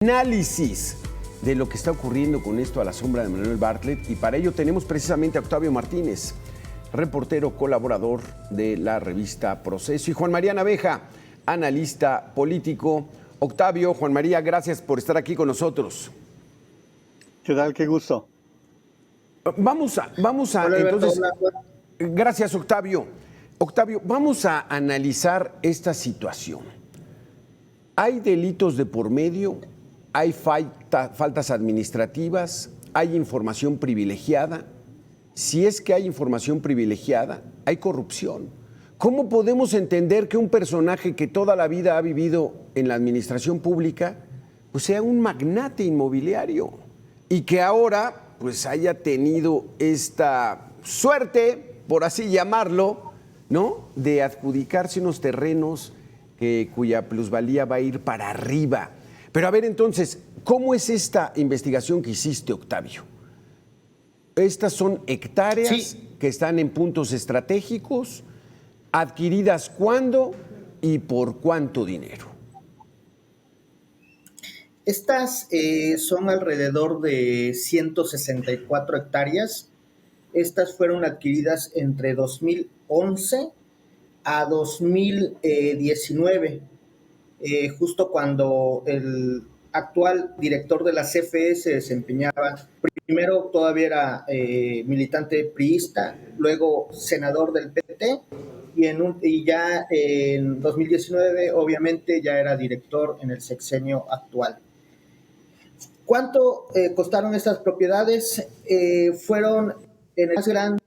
análisis de lo que está ocurriendo con esto a la sombra de Manuel Bartlett, y para ello tenemos precisamente a Octavio Martínez, reportero colaborador de la revista Proceso, y Juan María Naveja, analista político. Octavio, Juan María, gracias por estar aquí con nosotros. ¿Qué tal? Qué gusto. Vamos a hola, entonces, hola. Gracias, Octavio. Octavio, vamos a analizar esta situación. ¿Hay delitos de por medio? ¿Hay faltas administrativas? ¿Hay información privilegiada? Si es que hay información privilegiada, hay corrupción. ¿Cómo podemos entender que un personaje que toda la vida ha vivido en la administración pública, pues sea un magnate inmobiliario y que ahora pues haya tenido esta suerte, por así llamarlo, ¿no?, de adjudicarse unos terrenos cuya plusvalía va a ir para arriba? Pero a ver, entonces, ¿cómo es esta investigación que hiciste, Octavio? Estas son hectáreas que están en puntos estratégicos, adquiridas cuándo y por cuánto dinero. Estas son alrededor de 164 hectáreas. Estas fueron adquiridas entre 2011 a 2019, justo cuando el actual director de la CFE se desempeñaba. Primero todavía era militante priista, luego senador del PT, y ya en 2019 obviamente ya era director en el sexenio actual. ¿Cuánto costaron estas propiedades? Fueron en el más grande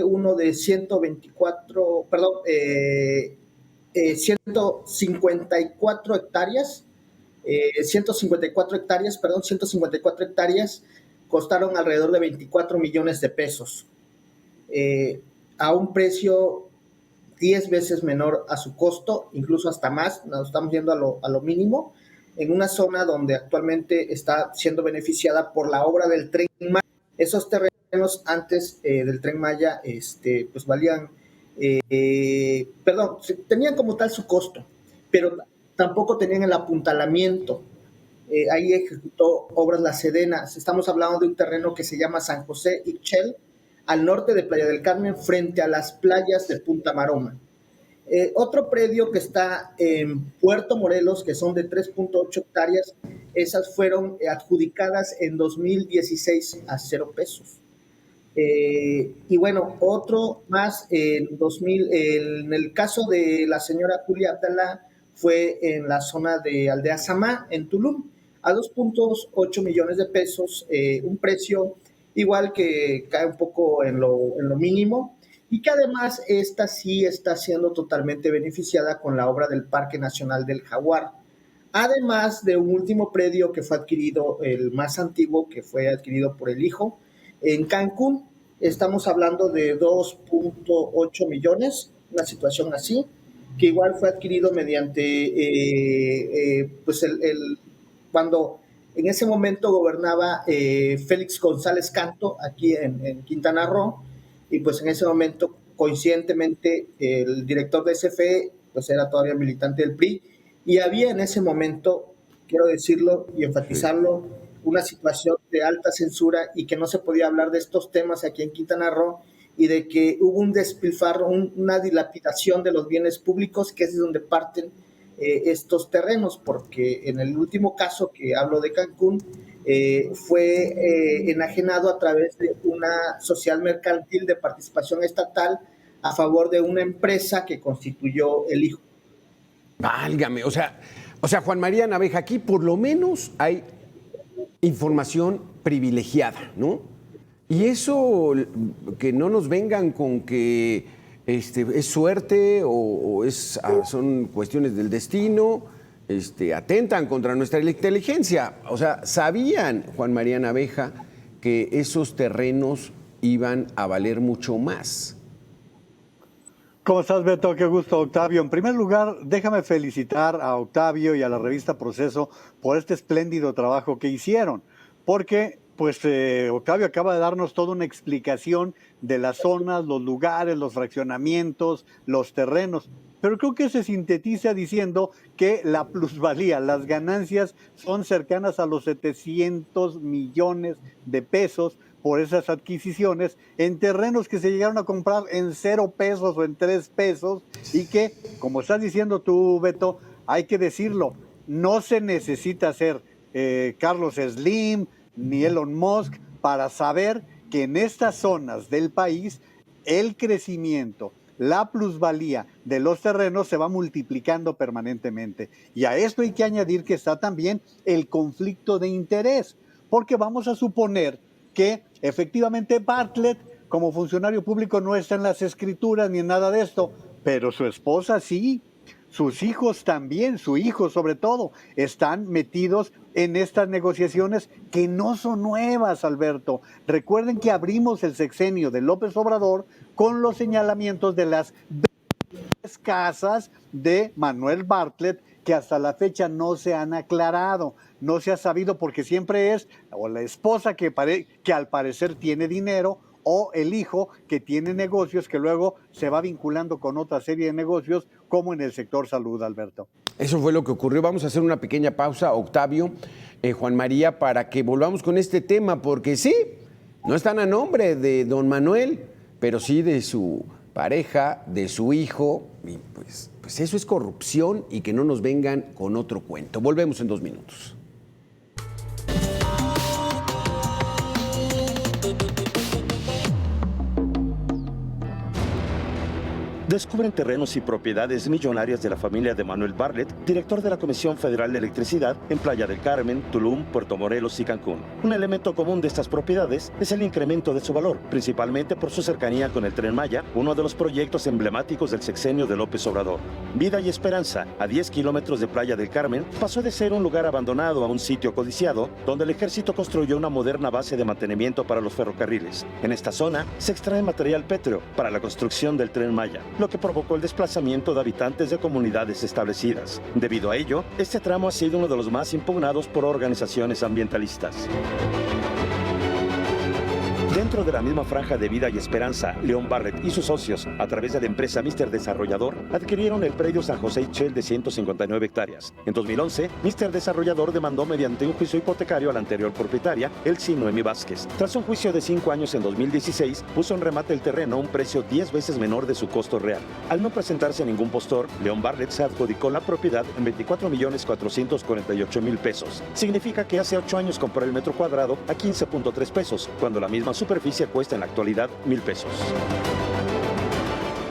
uno de 154 hectáreas, 154 hectáreas costaron alrededor de 24 millones de pesos, a un precio 10 veces menor a su costo, incluso hasta más. Nos estamos yendo a lo mínimo, en una zona donde actualmente está siendo beneficiada por la obra del Tren Maya. Esos terrenos antes del Tren Maya pues valían, tenían como tal su costo, pero tampoco tenían el apuntalamiento. Ahí ejecutó obras La Sedena. Estamos hablando de un terreno que se llama San José Ixchel, al norte de Playa del Carmen, frente a las playas de Punta Maroma. Otro predio que está en Puerto Morelos, que son de 3.8 hectáreas, esas fueron adjudicadas en 2016 a 0 pesos. Y bueno, otro más en el caso de la señora Julia Abdalá, fue en la zona de Aldea Samá, en Tulum, a 2.8 millones de pesos, un precio igual que cae un poco en lo mínimo, y que además esta sí está siendo totalmente beneficiada con la obra del Parque Nacional del Jaguar, además de un último predio que fue adquirido, el más antiguo, que fue adquirido por el hijo, en Cancún. Estamos hablando de 2.8 millones, una situación así, que igual fue adquirido mediante, cuando en ese momento gobernaba Félix González Canto, aquí en Quintana Roo, y pues en ese momento, coincidentemente, el director de CFE pues era todavía militante del PRI, y había en ese momento, quiero decirlo y enfatizarlo, una situación de alta censura y que no se podía hablar de estos temas aquí en Quintana Roo, y de que hubo un despilfarro, una dilapidación de los bienes públicos, que es de donde parten estos terrenos, porque en el último caso que hablo de Cancún, fue enajenado a través de una social mercantil de participación estatal a favor de una empresa que constituyó el hijo. Válgame, o sea, Juan María Naveja, aquí por lo menos hay información privilegiada, ¿no? Y eso, que no nos vengan con que es suerte o son cuestiones del destino, atentan contra nuestra inteligencia. O sea, sabían, Juan María Naveja, que esos terrenos iban a valer mucho más. ¿Cómo estás, Beto? Qué gusto, Octavio. En primer lugar, déjame felicitar a Octavio y a la revista Proceso por este espléndido trabajo que hicieron, porque pues Octavio acaba de darnos toda una explicación de las zonas, los lugares, los fraccionamientos, los terrenos, pero creo que se sintetiza diciendo que la plusvalía, las ganancias son cercanas a los 700 millones de pesos por esas adquisiciones en terrenos que se llegaron a comprar en 0 pesos o en 3 pesos y que, como estás diciendo tú, Beto, hay que decirlo, no se necesita ser Carlos Slim ni Elon Musk para saber que en estas zonas del país el crecimiento, la plusvalía de los terrenos se va multiplicando permanentemente. Y a esto hay que añadir que está también el conflicto de interés, porque vamos a suponer que efectivamente Bartlett, como funcionario público, no está en las escrituras ni en nada de esto, pero su esposa sí. Sus hijos también, su hijo sobre todo, están metidos en estas negociaciones que no son nuevas, Alberto. Recuerden que abrimos el sexenio de López Obrador con los señalamientos de las casas de Manuel Bartlett que hasta la fecha no se han aclarado, no se ha sabido porque siempre es o la esposa que al parecer tiene dinero o el hijo que tiene negocios que luego se va vinculando con otra serie de negocios como en el sector salud, Alberto. Eso fue lo que ocurrió. Vamos a hacer una pequeña pausa, Octavio, Juan María, para que volvamos con este tema, porque sí, no están a nombre de don Manuel, pero sí de su pareja, de su hijo, y pues eso es corrupción y que no nos vengan con otro cuento. Volvemos en 2 minutos. Descubren terrenos y propiedades millonarias de la familia de Manuel Bartlett, director de la Comisión Federal de Electricidad, en Playa del Carmen, Tulum, Puerto Morelos y Cancún. Un elemento común de estas propiedades es el incremento de su valor, principalmente por su cercanía con el Tren Maya, uno de los proyectos emblemáticos del sexenio de López Obrador. Vida y Esperanza, a 10 kilómetros de Playa del Carmen, pasó de ser un lugar abandonado a un sitio codiciado, donde el ejército construyó una moderna base de mantenimiento para los ferrocarriles. En esta zona se extrae material pétreo para la construcción del Tren Maya, lo que provocó el desplazamiento de habitantes de comunidades establecidas. Debido a ello, este tramo ha sido uno de los más impugnados por organizaciones ambientalistas. Dentro de la misma franja de Vida y Esperanza, León Bartlett y sus socios, a través de la empresa Mr. Desarrollador, adquirieron el predio San José Ixchel de 159 hectáreas. En 2011, Mr. Desarrollador demandó mediante un juicio hipotecario a la anterior propietaria, Elsie Noemí Vázquez. Tras un juicio de 5 años en 2016, puso en remate el terreno a un precio 10 veces menor de su costo real. Al no presentarse ningún postor, León Bartlett se adjudicó la propiedad en 24.448.000 pesos. Significa que hace 8 años compró el metro cuadrado a 15.3 pesos, cuando la misma superficie cuesta en la actualidad 1,000 pesos.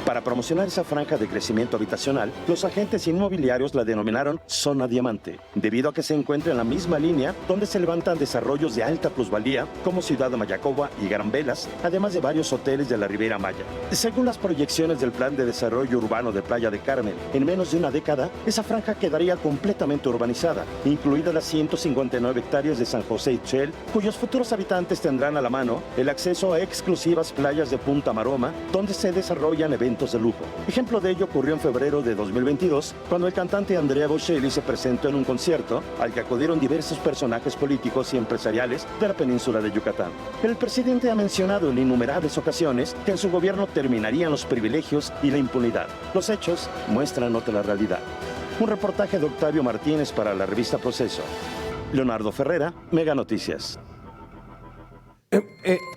Para promocionar esa franja de crecimiento habitacional, los agentes inmobiliarios la denominaron Zona Diamante, debido a que se encuentra en la misma línea donde se levantan desarrollos de alta plusvalía como Ciudad de Mayacoba y Garambelas, además de varios hoteles de la Riviera Maya. Según las proyecciones del Plan de Desarrollo Urbano de Playa del Carmen, en menos de una década, esa franja quedaría completamente urbanizada, incluidas las 159 hectáreas de San José Ixchel, cuyos futuros habitantes tendrán a la mano el acceso a exclusivas playas de Punta Maroma, donde se desarrollan eventos de lujo. Ejemplo de ello ocurrió en febrero de 2022, cuando el cantante Andrea Bocelli se presentó en un concierto al que acudieron diversos personajes políticos y empresariales de la península de Yucatán. El presidente ha mencionado en innumerables ocasiones que en su gobierno terminarían los privilegios y la impunidad. Los hechos muestran otra realidad. Un reportaje de Octavio Martínez para la revista Proceso. Leonardo Ferrera, Mega Noticias.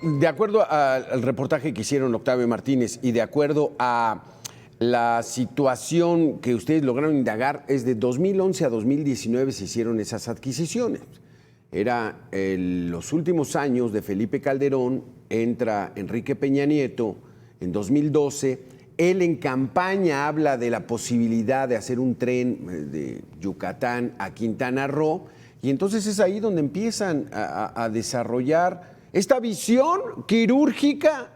De acuerdo al reportaje que hicieron Octavio Martínez y de acuerdo a la situación que ustedes lograron indagar, es de 2011 a 2019 se hicieron esas adquisiciones. Era los últimos años de Felipe Calderón, entra Enrique Peña Nieto en 2012. Él en campaña habla de la posibilidad de hacer un tren de Yucatán a Quintana Roo y entonces es ahí donde empiezan a desarrollar esta visión quirúrgica,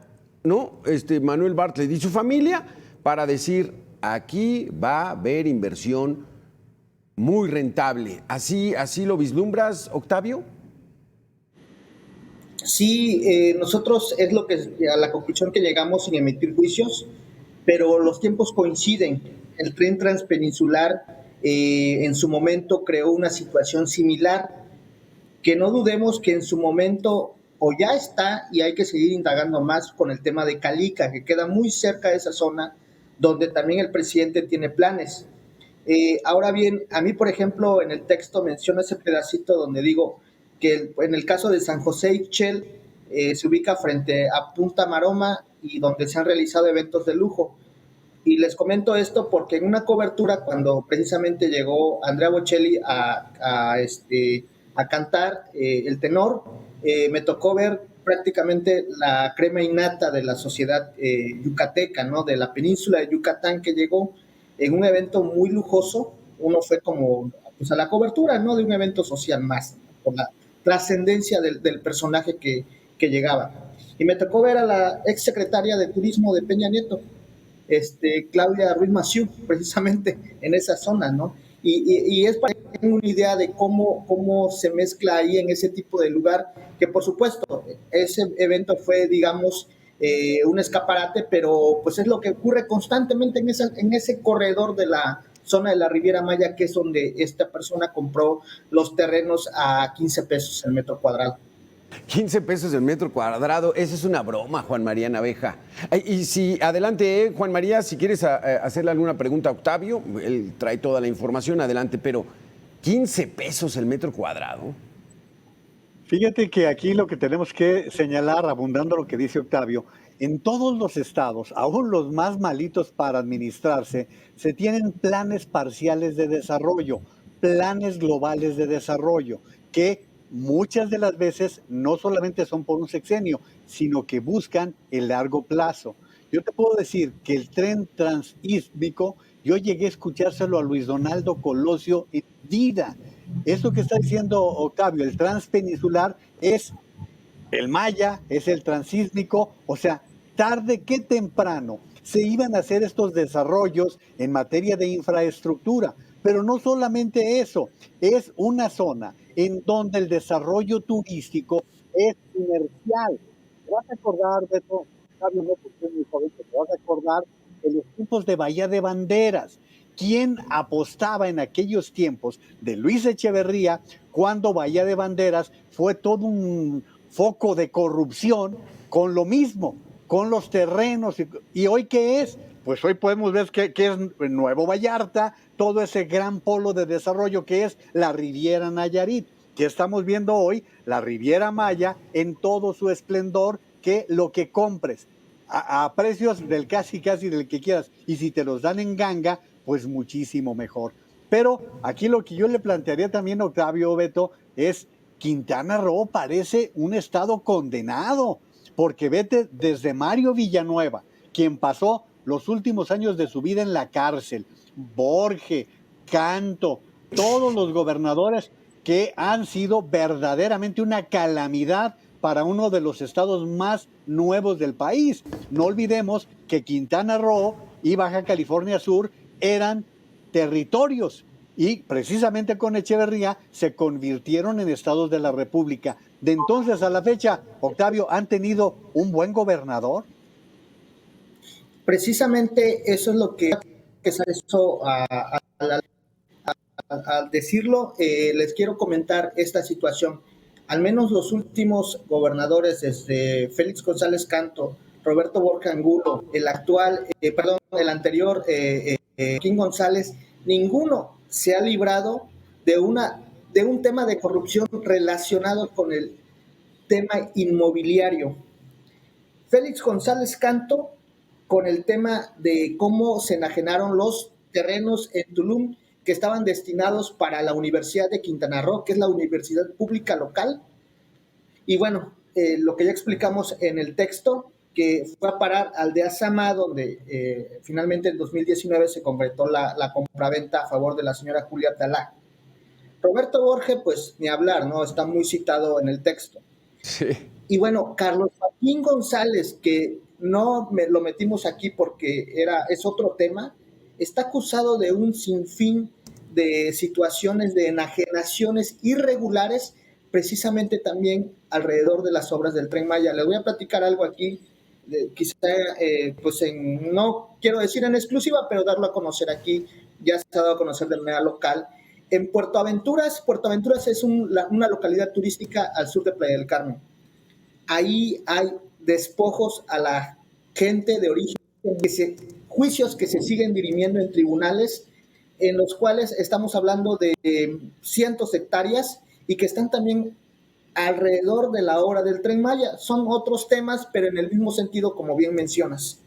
¿no? Manuel Bartlett y su familia, para decir, aquí va a haber inversión muy rentable. ¿Así lo vislumbras, Octavio? Sí, nosotros es a la conclusión que llegamos sin emitir juicios, pero los tiempos coinciden. El tren transpeninsular en su momento creó una situación similar, que no dudemos que en su momento o ya está y hay que seguir indagando más con el tema de Calica, que queda muy cerca de esa zona donde también el presidente tiene planes. Ahora bien, a mí, por ejemplo, en el texto menciono ese pedacito donde digo que en el caso de San José Ixchel se ubica frente a Punta Maroma y donde se han realizado eventos de lujo. Y les comento esto porque en una cobertura, cuando precisamente llegó Andrea Bocelli a cantar el tenor, me tocó ver prácticamente la crema innata de la sociedad yucateca, ¿no? De la península de Yucatán, que llegó en un evento muy lujoso. Uno fue como pues, a la cobertura, ¿no? De un evento social más, por la trascendencia del personaje que llegaba. Y me tocó ver a la ex secretaria de Turismo de Peña Nieto, Claudia Ruiz Massieu, precisamente en esa zona, ¿no? Y es para que tengan una idea de cómo se mezcla ahí en ese tipo de lugar, que por supuesto, ese evento fue, digamos, un escaparate, pero pues es lo que ocurre constantemente en ese corredor de la zona de la Riviera Maya, que es donde esta persona compró los terrenos a 15 pesos el metro cuadrado. 15 pesos el metro cuadrado, esa es una broma, Juan María Naveja. Y si, adelante, Juan María, si quieres hacerle alguna pregunta a Octavio, él trae toda la información, adelante, pero 15 pesos el metro cuadrado. Fíjate que aquí lo que tenemos que señalar, abundando lo que dice Octavio, en todos los estados, aún los más malitos para administrarse, se tienen planes parciales de desarrollo, planes globales de desarrollo, que muchas de las veces no solamente son por un sexenio, sino que buscan el largo plazo. Yo te puedo decir que el tren transísmico, yo llegué a escuchárselo a Luis Donaldo Colosio en vida. Esto que está diciendo Octavio, el transpeninsular, es el maya, es el transísmico, o sea, tarde que temprano se iban a hacer estos desarrollos en materia de infraestructura. Pero no solamente eso, es una zona en donde el desarrollo turístico es inercial. Te vas a acordar, Beto, Octavio, no porque muy joven, te vas a acordar de los tiempos de Bahía de Banderas. ¿Quién apostaba en aquellos tiempos de Luis Echeverría cuando Bahía de Banderas fue todo un foco de corrupción con lo mismo, con los terrenos? ¿Y hoy qué es? Pues hoy podemos ver que es Nuevo Vallarta, todo ese gran polo de desarrollo que es la Riviera Nayarit, que estamos viendo hoy, la Riviera Maya en todo su esplendor, que lo que compres a precios del casi del que quieras, y si te los dan en ganga, pues muchísimo mejor. Pero aquí lo que yo le plantearía también a Octavio, Beto, es Quintana Roo parece un estado condenado, porque vete desde Mario Villanueva, quien pasó los últimos años de su vida en la cárcel, Borge, Canto, todos los gobernadores que han sido verdaderamente una calamidad para uno de los estados más nuevos del país. No olvidemos que Quintana Roo y Baja California Sur eran territorios y precisamente con Echeverría se convirtieron en estados de la República. De entonces a la fecha, Octavio, ¿han tenido un buen gobernador? Precisamente eso es lo que eso al decirlo, les quiero comentar esta situación. Al menos los últimos gobernadores, desde Félix González Canto, Roberto Borja Angulo, el actual, el anterior, Joaquín González, ninguno se ha librado de un tema de corrupción relacionado con el tema inmobiliario. Félix González Canto, con el tema de cómo se enajenaron los terrenos en Tulum que estaban destinados para la Universidad de Quintana Roo, que es la universidad pública local. Y bueno, lo que ya explicamos en el texto, que fue a parar al de Azama, donde finalmente en 2019 se concretó la compraventa a favor de la señora Julia Talá. Roberto Borge, pues ni hablar, ¿no? Está muy citado en el texto. Sí. Y bueno, Carlos Joaquín González, que no lo metimos aquí porque es otro tema, está acusado de un sinfín de situaciones de enajenaciones irregulares, precisamente también alrededor de las obras del Tren Maya. Les voy a platicar algo aquí, quizá, pues no quiero decir en exclusiva, pero darlo a conocer aquí, ya se ha dado a conocer de manera local. En Puerto Aventuras es una localidad turística al sur de Playa del Carmen. Ahí hay despojos a la gente de origen que se juicios que se siguen dirimiendo en tribunales, en los cuales estamos hablando de cientos de hectáreas y que están también alrededor de la obra del Tren Maya. Son otros temas, pero en el mismo sentido, como bien mencionas.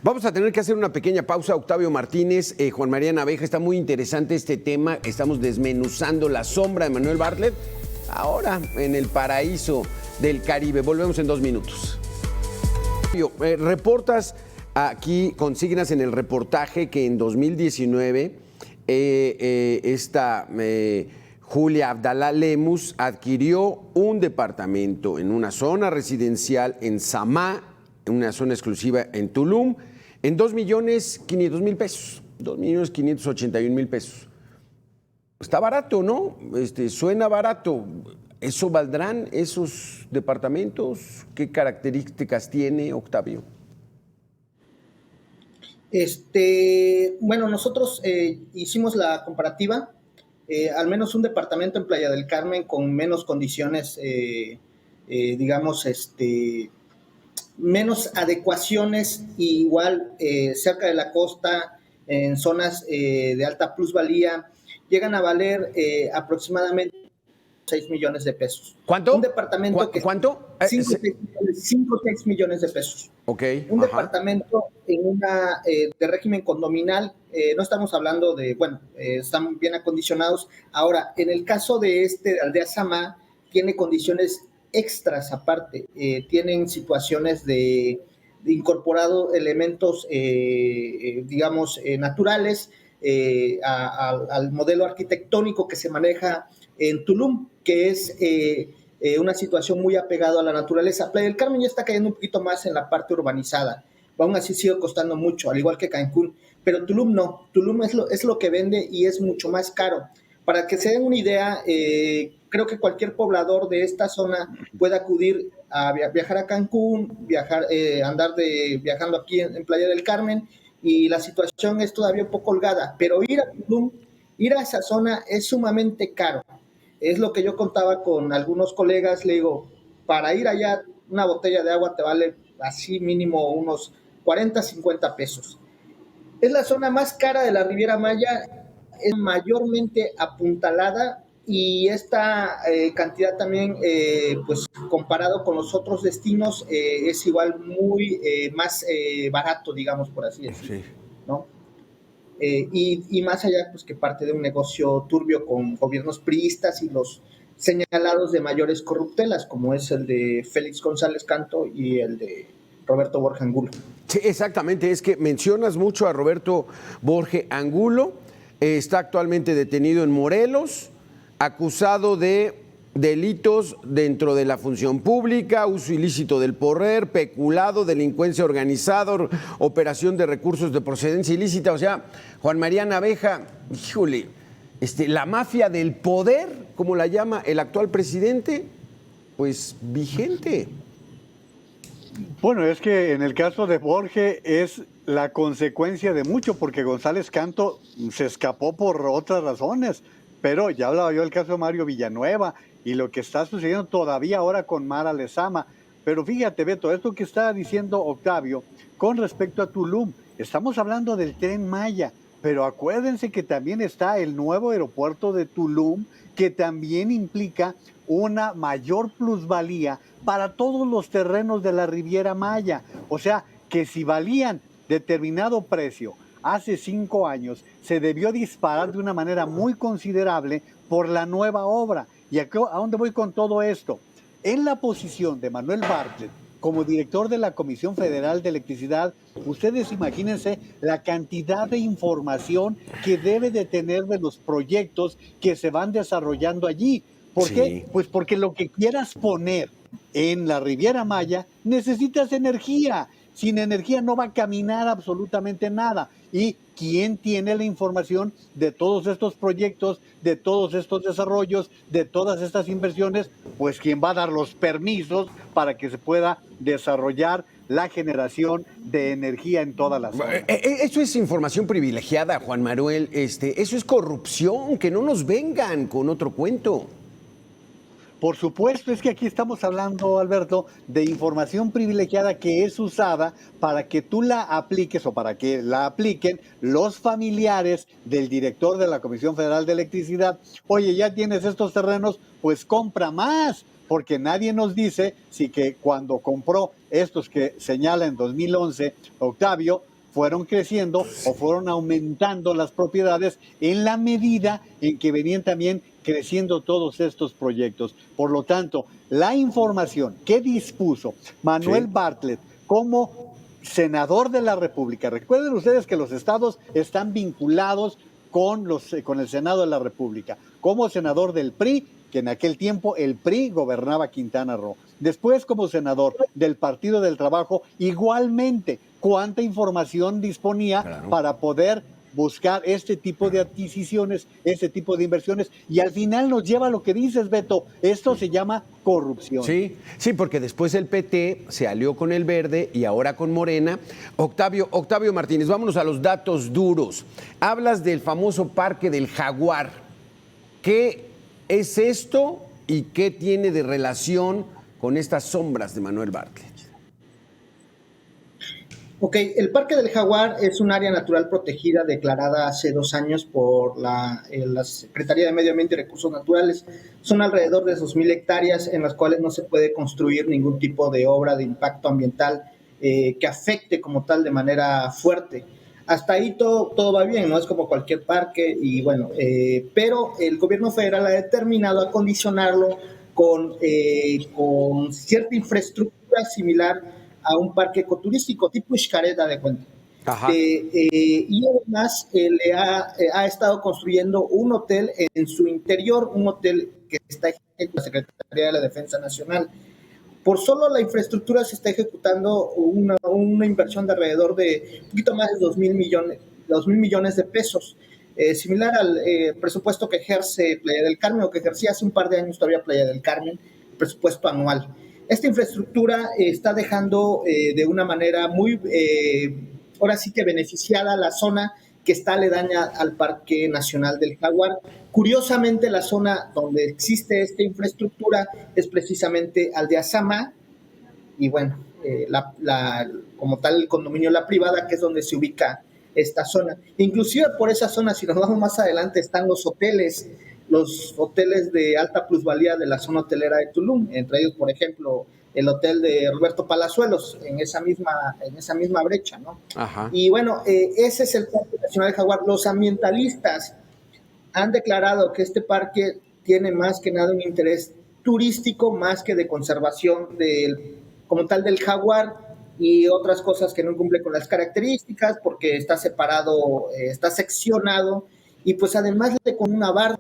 Vamos a tener que hacer una pequeña pausa, Octavio Martínez, Juan María Naveja, está muy interesante este tema, estamos desmenuzando la sombra de Manuel Bartlett, ahora en el paraíso del Caribe. Volvemos en 2 minutos. Reportas aquí, consignas en el reportaje que en 2019 Julia Abdalá Lemus adquirió un departamento en una zona residencial en Samá, en una zona exclusiva en Tulum, en 2.500.000 pesos, 2.581.000 pesos. Está barato, ¿no? Suena barato. ¿Eso valdrán esos departamentos? ¿Qué características tiene, Octavio? Bueno, nosotros hicimos la comparativa, al menos un departamento en Playa del Carmen con menos condiciones, digamos, menos adecuaciones, igual cerca de la costa, en zonas de alta plusvalía, llegan a valer aproximadamente 6 millones de pesos. ¿Cuánto? Un departamento ¿Cuánto? 5 o 6 millones de pesos. Ok. Un departamento en una de régimen condominal, no estamos hablando de, bueno, están bien acondicionados. Ahora, en el caso de Aldea Samá, tiene condiciones extras aparte, tienen situaciones de incorporado elementos, digamos, naturales al modelo arquitectónico que se maneja en Tulum, que es una situación muy apegada a la naturaleza. Playa del Carmen ya está cayendo un poquito más en la parte urbanizada, aún así sigue costando mucho, al igual que Cancún, pero Tulum no, Tulum es lo que vende y es mucho más caro. Para que se den una idea, creo que cualquier poblador de esta zona puede acudir a viajar a Cancún, viajando aquí en Playa del Carmen, y la situación es todavía un poco holgada, pero ir a Tulum, ir a esa zona es sumamente caro. Es lo que yo contaba con algunos colegas, le digo, para ir allá una botella de agua te vale así mínimo unos 40, 50 pesos. Es la zona más cara de la Riviera Maya, es mayormente apuntalada, y esta cantidad también, pues comparado con los otros destinos, es igual muy más barato, digamos, por así decirlo, sí, ¿no? Y más allá, pues que parte de un negocio turbio con gobiernos priistas y los señalados de mayores corruptelas, como es el de Félix González Canto y el de Roberto Borge Angulo. Sí, exactamente, es que mencionas mucho a Roberto Borge Angulo, está actualmente detenido en Morelos, acusado de delitos dentro de la función pública, uso ilícito del poder, peculado, delincuencia organizada, operación de recursos de procedencia ilícita. O sea, Juan María Naveja, híjole, la mafia del poder, como la llama el actual presidente, pues vigente. Bueno, es que en el caso de Borge es la consecuencia de mucho, porque González Canto se escapó por otras razones. Pero ya hablaba yo del caso de Mario Villanueva y lo que está sucediendo todavía ahora con Mara Lezama. Pero fíjate, Beto, esto que está diciendo Octavio con respecto a Tulum, estamos hablando del Tren Maya, pero acuérdense que también está el nuevo aeropuerto de Tulum, que también implica una mayor plusvalía para todos los terrenos de la Riviera Maya. O sea, que si valían determinado precio hace 5 años, se debió disparar de una manera muy considerable por la nueva obra. ¿Y a dónde voy con todo esto? En la posición de Manuel Bartlett, como director de la Comisión Federal de Electricidad, ustedes imagínense la cantidad de información que debe de tener de los proyectos que se van desarrollando allí. ¿Por qué? Pues porque lo que quieras poner en la Riviera Maya, necesitas energía. Sin energía no va a caminar absolutamente nada. ¿Y quién tiene la información de todos estos proyectos, de todos estos desarrollos, de todas estas inversiones? Pues quien va a dar los permisos para que se pueda desarrollar la generación de energía en todas las zonas. Eso es información privilegiada, Juan Manuel. Eso es corrupción, que no nos vengan con otro cuento. Por supuesto, es que aquí estamos hablando, Alberto, de información privilegiada que es usada para que tú la apliques o para que la apliquen los familiares del director de la Comisión Federal de Electricidad. Oye, ya tienes estos terrenos, pues compra más, porque nadie nos dice si que cuando compró estos que señala en 2011 Octavio, fueron creciendo o fueron aumentando las propiedades en la medida en que venían también creciendo todos estos proyectos. Por lo tanto, la información que dispuso Manuel Bartlett como senador de la República, recuerden ustedes que los estados están vinculados con el Senado de la República, como senador del PRI, que en aquel tiempo el PRI gobernaba Quintana Roo. Después como senador del Partido del Trabajo, igualmente, cuánta información disponía para poder buscar este tipo de adquisiciones, este tipo de inversiones, y al final nos lleva a lo que dices, Beto, esto se llama corrupción. Sí, porque después el PT se alió con el Verde y ahora con Morena. Octavio Martínez, vámonos a los datos duros. Hablas del famoso Parque del Jaguar. ¿Qué es esto y qué tiene de relación con estas sombras de Manuel Bartlett? Ok, el Parque del Jaguar es un área natural protegida declarada hace 2 años por la Secretaría de Medio Ambiente y Recursos Naturales. Son alrededor de 2,000 hectáreas en las cuales no se puede construir ningún tipo de obra de impacto ambiental que afecte como tal de manera fuerte. Hasta ahí todo va bien, no es como cualquier parque, y bueno, pero el gobierno federal ha determinado acondicionarlo con cierta infraestructura similar a un parque ecoturístico tipo Xcaret, de cuenta. Y además ha estado construyendo un hotel en su interior, un hotel que está ejecutando la Secretaría de la Defensa Nacional. Por solo la infraestructura se está ejecutando una inversión de alrededor de un poquito más de 2,000 millones de pesos, similar al presupuesto que ejerce Playa del Carmen, o que ejercía hace un par de años todavía Playa del Carmen, presupuesto anual. Esta infraestructura está dejando de una manera muy, ahora sí que beneficiada la zona que está aledaña al Parque Nacional del Jaguar. Curiosamente, la zona donde existe esta infraestructura es precisamente Aldea Sama, y bueno, como tal el condominio La Privada, que es donde se ubica esta zona. Inclusive por esa zona, si nos vamos más adelante, están los hoteles de alta plusvalía de la zona hotelera de Tulum, entre ellos, por ejemplo, el hotel de Roberto Palazuelos, en esa misma brecha, ¿no? Ajá. Y bueno, ese es el Parque Nacional del Jaguar. Los ambientalistas han declarado que este parque tiene más que nada un interés turístico, más que de conservación como tal del jaguar, y otras cosas que no cumplen con las características, porque está separado, está seccionado, y pues además con una barda.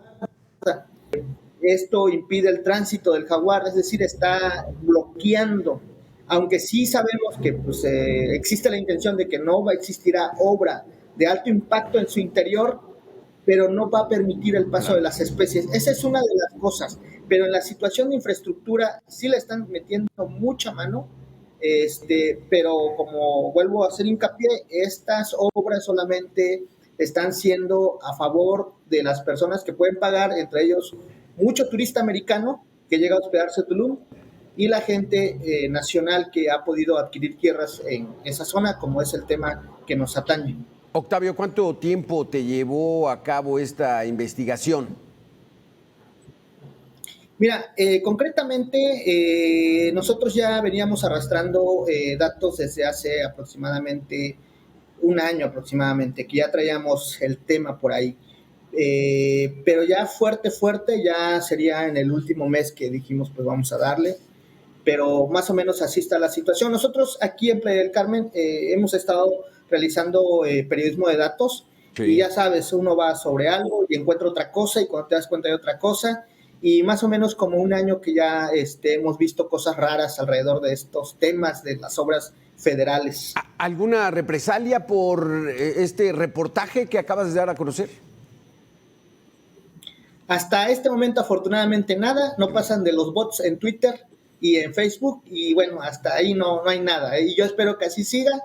Esto impide el tránsito del jaguar, es decir, está bloqueando, aunque sí sabemos que pues, existe la intención de que no existirá obra de alto impacto en su interior, pero no va a permitir el paso de las especies. Esa es una de las cosas, pero en la situación de infraestructura sí le están metiendo mucha mano, pero como vuelvo a hacer hincapié, estas obras solamente están siendo a favor de las personas que pueden pagar, entre ellos mucho turista americano que llega a hospedarse a Tulum, y la gente nacional que ha podido adquirir tierras en esa zona, como es el tema que nos atañe. Octavio, ¿cuánto tiempo te llevó a cabo esta investigación? Mira, concretamente nosotros ya veníamos arrastrando datos desde hace aproximadamente un año aproximadamente, que ya traíamos el tema por ahí. Pero ya fuerte, ya sería en el último mes que dijimos, pues vamos a darle. Pero más o menos así está la situación. Nosotros aquí en Playa del Carmen hemos estado realizando periodismo de datos, y ya sabes, uno va sobre algo y encuentra otra cosa, y cuando te das cuenta de otra cosa, y más o menos como un año que ya hemos visto cosas raras alrededor de estos temas de las obras federales. ¿Alguna represalia por este reportaje que acabas de dar a conocer? Hasta este momento, afortunadamente, nada. No pasan de los bots en Twitter y en Facebook, y bueno, hasta ahí no hay nada. Y yo espero que así siga,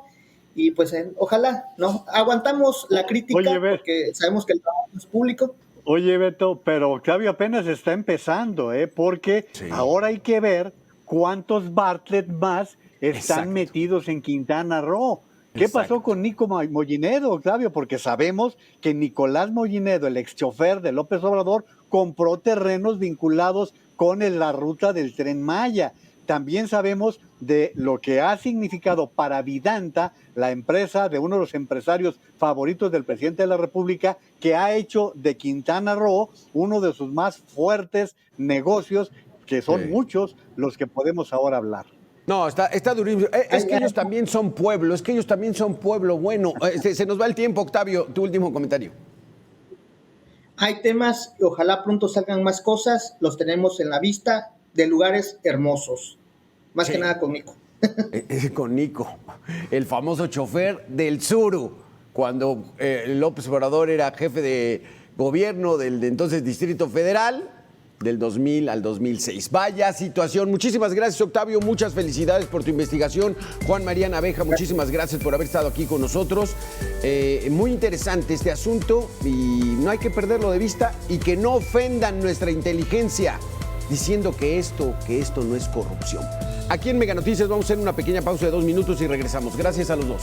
y pues ojalá, ¿no? Aguantamos la crítica. Oye, porque sabemos que el trabajo es público. Oye, Beto, pero Octavio apenas está empezando, porque Sí. ahora hay que ver cuántos Bartlett más están Exacto. metidos en Quintana Roo. ¿Qué Exacto. pasó con Nico Mollinedo, Octavio? Porque sabemos que Nicolás Mollinedo, el ex chofer de López Obrador, compró terrenos vinculados con la ruta del Tren Maya. También sabemos de lo que ha significado para Vidanta, la empresa de uno de los empresarios favoritos del presidente de la República, que ha hecho de Quintana Roo uno de sus más fuertes negocios, que son Sí. muchos los que podemos ahora hablar. No, está durísimo. Es que ellos también son pueblo, Bueno, se nos va el tiempo, Octavio, tu último comentario. Hay temas y ojalá pronto salgan más cosas, los tenemos en la vista, de lugares hermosos, más Sí. que nada con Nico. Con Nico, el famoso chofer del Suru, cuando López Obrador era jefe de gobierno del entonces Distrito Federal, del 2000 al 2006. Vaya situación. Muchísimas gracias, Octavio. Muchas felicidades por tu investigación. Juan María Naveja, muchísimas gracias por haber estado aquí con nosotros. Muy interesante este asunto y no hay que perderlo de vista y que no ofendan nuestra inteligencia diciendo que esto no es corrupción. Aquí en Mega Noticias vamos a hacer una pequeña pausa de 2 minutos y regresamos. Gracias a los dos.